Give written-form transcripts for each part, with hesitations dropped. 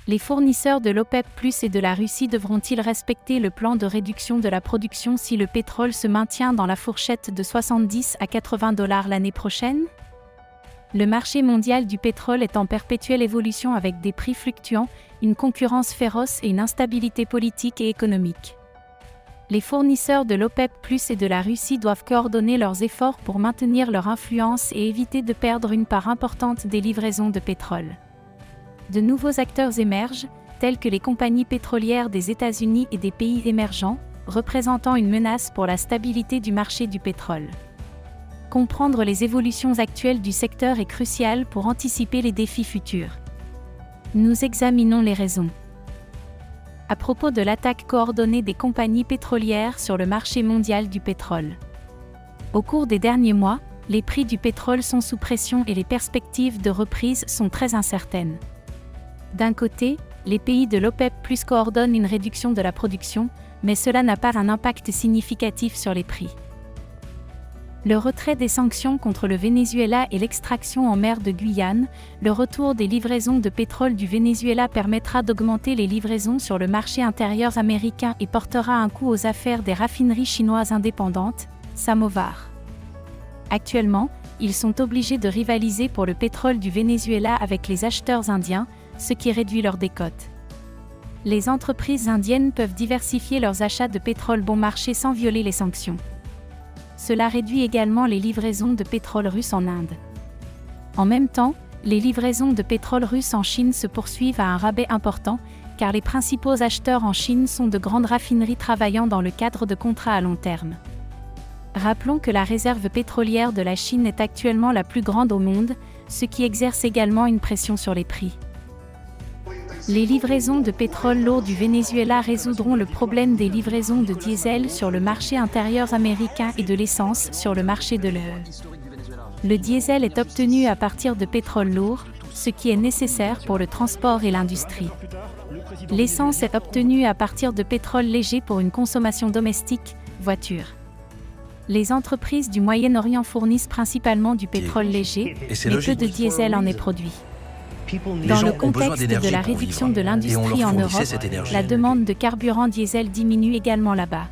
Les fournisseurs de l'OPEP+ et de la Russie devront-ils respecter le plan de réduction de la production si le pétrole se maintient dans la fourchette de 70 à 80 $ l'année prochaine? Le marché mondial du pétrole est en perpétuelle évolution avec des prix fluctuants, une concurrence féroce et une instabilité politique et économique. Les fournisseurs de l'OPEP+ et de la Russie doivent coordonner leurs efforts pour maintenir leur influence et éviter de perdre une part importante des livraisons de pétrole. De nouveaux acteurs émergent, tels que les compagnies pétrolières des États-Unis et des pays émergents, représentant une menace pour la stabilité du marché du pétrole. Comprendre les évolutions actuelles du secteur est crucial pour anticiper les défis futurs. Nous examinons les raisons. À propos de l'attaque coordonnée des compagnies pétrolières sur le marché mondial du pétrole. Au cours des derniers mois, les prix du pétrole sont sous pression et les perspectives de reprise sont très incertaines. D'un côté, les pays de l'OPEP+ coordonnent une réduction de la production, mais cela n'a pas un impact significatif sur les prix. Le retrait des sanctions contre le Venezuela et l'extraction en mer de Guyane, le retour des livraisons de pétrole du Venezuela permettra d'augmenter les livraisons sur le marché intérieur américain et portera un coup aux affaires des raffineries chinoises indépendantes, Samovar. Actuellement, ils sont obligés de rivaliser pour le pétrole du Venezuela avec les acheteurs indiens, ce qui réduit leur décote. Les entreprises indiennes peuvent diversifier leurs achats de pétrole bon marché sans violer les sanctions. Cela réduit également les livraisons de pétrole russe en Inde. En même temps, les livraisons de pétrole russe en Chine se poursuivent à un rabais important, car les principaux acheteurs en Chine sont de grandes raffineries travaillant dans le cadre de contrats à long terme. Rappelons que la réserve pétrolière de la Chine est actuellement la plus grande au monde, ce qui exerce également une pression sur les prix. Les livraisons de pétrole lourd du Venezuela résoudront le problème des livraisons de diesel sur le marché intérieur américain et de l'essence sur le marché de l'UE. Le diesel est obtenu à partir de pétrole lourd, ce qui est nécessaire pour le transport et l'industrie. L'essence est obtenue à partir de pétrole léger pour une consommation domestique, voiture. Les entreprises du Moyen-Orient fournissent principalement du pétrole léger, mais peu de diesel en est produit. Dans le contexte de la réduction de l'industrie en Europe, la demande de carburant diesel diminue également là-bas.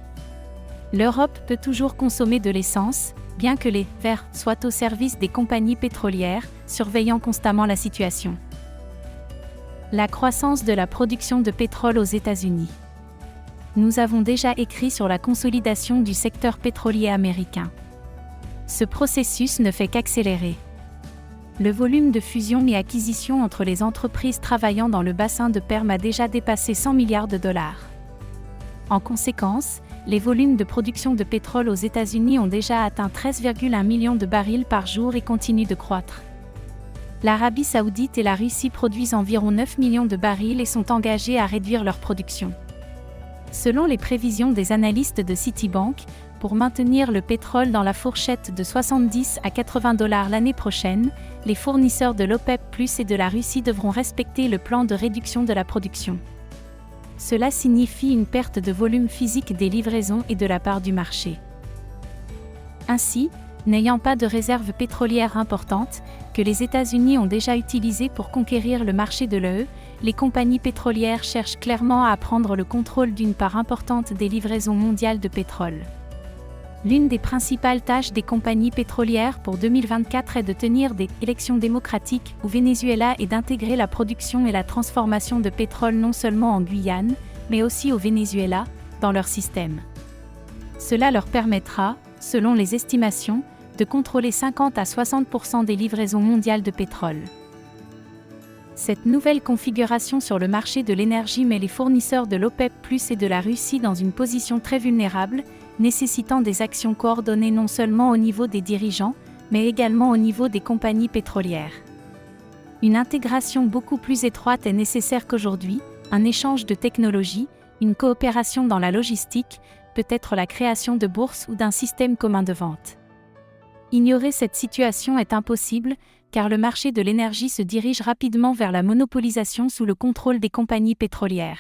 L'Europe peut toujours consommer de l'essence, bien que les verts soient au service des compagnies pétrolières, surveillant constamment la situation. La croissance de la production de pétrole aux États-Unis. Nous avons déjà écrit sur la consolidation du secteur pétrolier américain. Ce processus ne fait qu'accélérer. Le volume de fusion et acquisition entre les entreprises travaillant dans le bassin de Perm a déjà dépassé 100 milliards de dollars. En conséquence, les volumes de production de pétrole aux États-Unis ont déjà atteint 13,1 millions de barils par jour et continuent de croître. L'Arabie saoudite et la Russie produisent environ 9 millions de barils et sont engagés à réduire leur production. Selon les prévisions des analystes de Citibank, pour maintenir le pétrole dans la fourchette de 70 à 80 $ l'année prochaine, les fournisseurs de l'OPEP+ et de la Russie devront respecter le plan de réduction de la production. Cela signifie une perte de volume physique des livraisons et de la part du marché. Ainsi, n'ayant pas de réserves pétrolières importantes, que les États-Unis ont déjà utilisées pour conquérir le marché de l'UE, les compagnies pétrolières cherchent clairement à prendre le contrôle d'une part importante des livraisons mondiales de pétrole. L'une des principales tâches des compagnies pétrolières pour 2024 est de tenir des élections démocratiques au Venezuela et d'intégrer la production et la transformation de pétrole non seulement en Guyane, mais aussi au Venezuela, dans leur système. Cela leur permettra, selon les estimations, de contrôler 50 à 60% des livraisons mondiales de pétrole. Cette nouvelle configuration sur le marché de l'énergie met les fournisseurs de l'OPEP+ et de la Russie dans une position très vulnérable, nécessitant des actions coordonnées non seulement au niveau des dirigeants, mais également au niveau des compagnies pétrolières. Une intégration beaucoup plus étroite est nécessaire qu'aujourd'hui, un échange de technologies, une coopération dans la logistique, peut-être la création de bourses ou d'un système commun de vente. Ignorer cette situation est impossible, car le marché de l'énergie se dirige rapidement vers la monopolisation sous le contrôle des compagnies pétrolières.